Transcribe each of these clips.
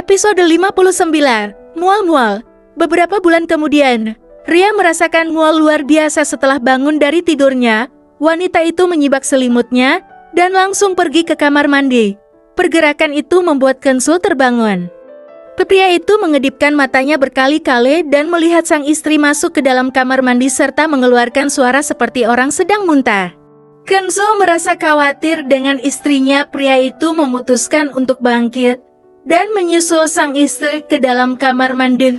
Episode 59, Mual-mual. Beberapa bulan kemudian, Ria merasakan mual luar biasa setelah bangun dari tidurnya. Wanita itu menyibak selimutnya dan langsung pergi ke kamar mandi. Pergerakan itu membuat Kenzo terbangun. Pria itu mengedipkan matanya berkali-kali dan melihat sang istri masuk ke dalam kamar mandi serta mengeluarkan suara seperti orang sedang muntah. Kenzo merasa khawatir dengan istrinya. Pria itu memutuskan untuk bangkit dan menyusul sang istri ke dalam kamar mandi.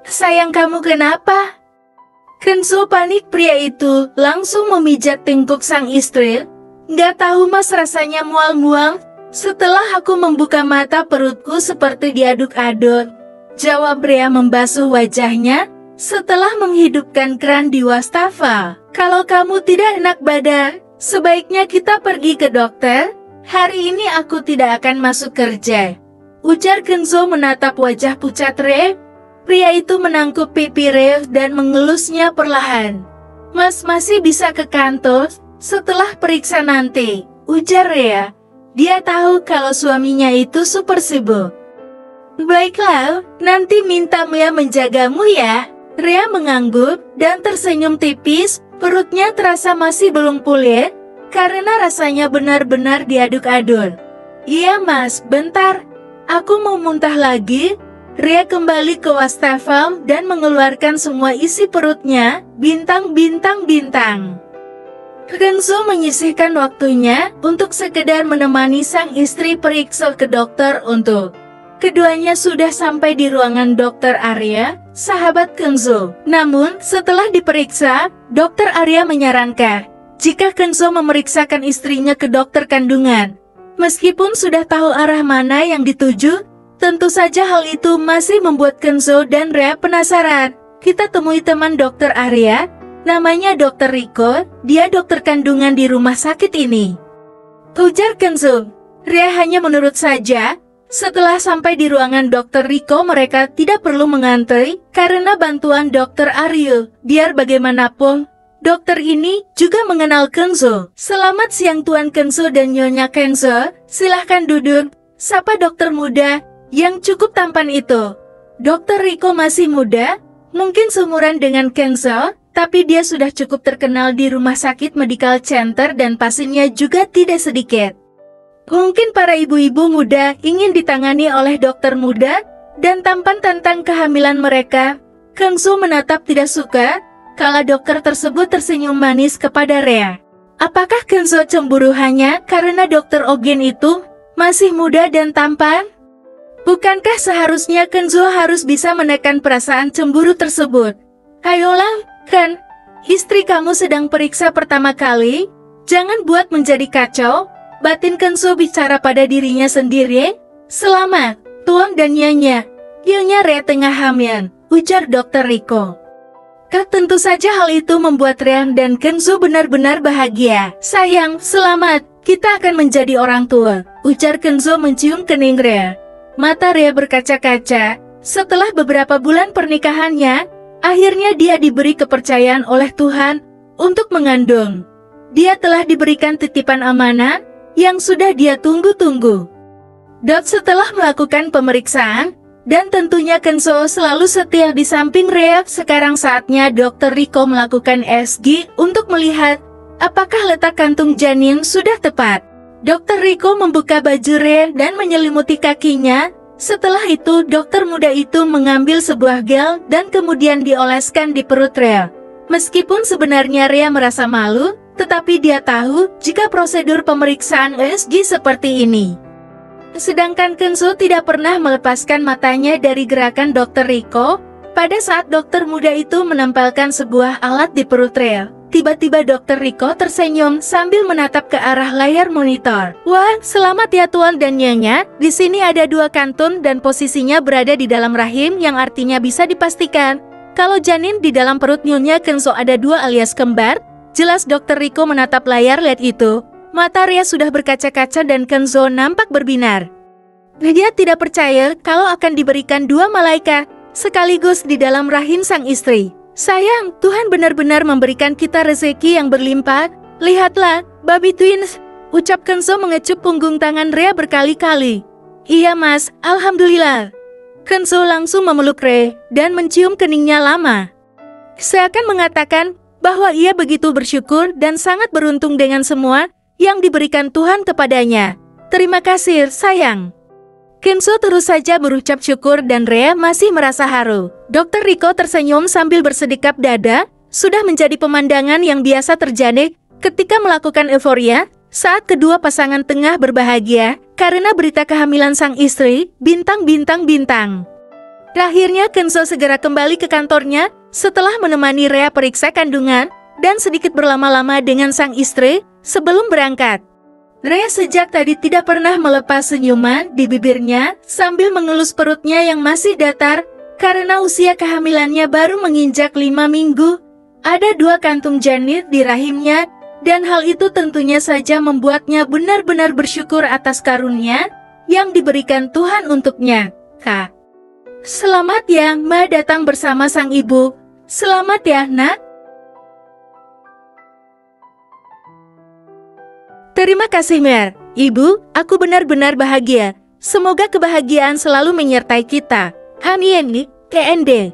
Sayang, kamu kenapa? Kenzo panik. Pria itu langsung memijat tengkuk sang istri. Gak tahu mas, rasanya mual-mual. Setelah aku membuka mata, perutku seperti diaduk-aduk, jawab Ria membasuh wajahnya setelah menghidupkan keran di wastafel. Kalau kamu tidak enak badan, sebaiknya kita pergi ke dokter. Hari ini aku tidak akan masuk kerja, ujar Kenzo menatap wajah pucat Ria. Pria itu menangkup pipi Ria dan mengelusnya perlahan. Mas masih bisa ke kantor setelah periksa nanti, ujar Ria. Dia tahu kalau suaminya itu super sibuk. Baiklah, nanti minta Mia menjagamu ya. Ria mengangguk dan tersenyum tipis. Perutnya terasa masih belum pulih karena rasanya benar-benar diaduk-aduk. Iya mas, bentar. Aku mau muntah lagi. Ria kembali ke wastafel dan mengeluarkan semua isi perutnya. Bintang. Kenzo menyisihkan waktunya untuk sekedar menemani sang istri periksa ke dokter. Untuk keduanya sudah sampai di ruangan Dokter Arya, sahabat Kenzo. Namun, setelah diperiksa, Dokter Arya menyarankan jika Kenzo memeriksakan istrinya ke dokter kandungan. Meskipun sudah tahu arah mana yang dituju, tentu saja hal itu masih membuat Kenzo dan Ria penasaran. Kita temui teman Dokter Arya. Namanya Dr. Rico, dia dokter kandungan di rumah sakit ini, ujar Kenzo. Ria hanya menurut saja. Setelah sampai di ruangan Dr. Rico, mereka tidak perlu mengantri karena bantuan Dr. Aryo. Biar bagaimanapun, dokter ini juga mengenal Kenzo. Selamat siang Tuan Kenzo dan Nyonya Kenzo, silahkan duduk, sapa dokter muda yang cukup tampan itu. Dr. Rico masih muda, mungkin seumuran dengan Kenzo, tapi dia sudah cukup terkenal di rumah sakit Medical Center dan pasiennya juga tidak sedikit. Mungkin para ibu-ibu muda ingin ditangani oleh dokter muda dan tampan tentang kehamilan mereka. Kenzo menatap tidak suka kala dokter tersebut tersenyum manis kepada Ria. Apakah Kenzo cemburu hanya karena dokter Ogen itu masih muda dan tampan? Bukankah seharusnya Kenzo harus bisa menekan perasaan cemburu tersebut? Ayolah. Kan, istri kamu sedang periksa pertama kali, jangan buat menjadi kacau. Batin Kenzo bicara pada dirinya sendiri. Selamat, Tuan dan Nyonya. Nyonya Ria tengah hamil, ujar Dr. Rico. Tentu saja hal itu membuat Ria dan Kenzo benar-benar bahagia. Sayang, selamat, kita akan menjadi orang tua, ujar Kenzo mencium kening Ria. Mata Ria berkaca-kaca. Setelah beberapa bulan pernikahannya, akhirnya dia diberi kepercayaan oleh Tuhan untuk mengandung. Dia telah diberikan titipan amanah yang sudah dia tunggu-tunggu. Setelah melakukan pemeriksaan, dan tentunya Kenzo selalu setia di samping Ria, sekarang saatnya Dr. Rico melakukan ESG untuk melihat apakah letak kantung janin sudah tepat. Dr. Rico membuka baju Ria dan menyelimuti kakinya. Setelah itu, dokter muda itu mengambil sebuah gel dan kemudian dioleskan di perut Ria. Meskipun sebenarnya Ria merasa malu, tetapi dia tahu jika prosedur pemeriksaan ESG seperti ini. Sedangkan Kenzo tidak pernah melepaskan matanya dari gerakan Dr. Rico. Pada saat dokter muda itu menempelkan sebuah alat di perut Ria, tiba-tiba Dr. Rico tersenyum sambil menatap ke arah layar monitor. Wah, selamat ya Tuan dan Nyonya. Di sini ada 2 kantung dan posisinya berada di dalam rahim, yang artinya bisa dipastikan kalau janin di dalam perut Nyonya Kenzo ada 2 alias kembar. Jelas Dr. Rico menatap layar LED itu. Mata Ria sudah berkaca-kaca dan Kenzo nampak berbinar. Dia tidak percaya kalau akan diberikan 2 malaikat sekaligus di dalam rahim sang istri. Sayang, Tuhan benar-benar memberikan kita rezeki yang berlimpah. Lihatlah, baby twins, ucap Kenzo mengecup punggung tangan Ria berkali-kali. Iya mas, alhamdulillah. Kenzo langsung memeluk Ray dan mencium keningnya lama. Seakan mengatakan bahwa ia begitu bersyukur dan sangat beruntung dengan semua yang diberikan Tuhan kepadanya. Terima kasih, sayang. Kenzo terus saja berucap syukur dan Rea masih merasa haru. Dr. Rico tersenyum sambil bersedekap dada, sudah menjadi pemandangan yang biasa terjadi ketika melakukan euforia saat kedua pasangan tengah berbahagia karena berita kehamilan sang istri, bintang. Akhirnya Kenzo segera kembali ke kantornya setelah menemani Rea periksa kandungan dan sedikit berlama-lama dengan sang istri sebelum berangkat. Rea sejak tadi tidak pernah melepas senyuman di bibirnya sambil mengelus perutnya yang masih datar karena usia kehamilannya baru menginjak 5 minggu. Ada 2 kantung janin di rahimnya dan hal itu tentunya saja membuatnya benar-benar bersyukur atas karunia yang diberikan Tuhan untuknya. Kak, selamat ya, Ma datang bersama sang ibu. Selamat ya, Nak. Terima kasih, Mer. Ibu, aku benar-benar bahagia. Semoga kebahagiaan selalu menyertai kita. Amin, KND.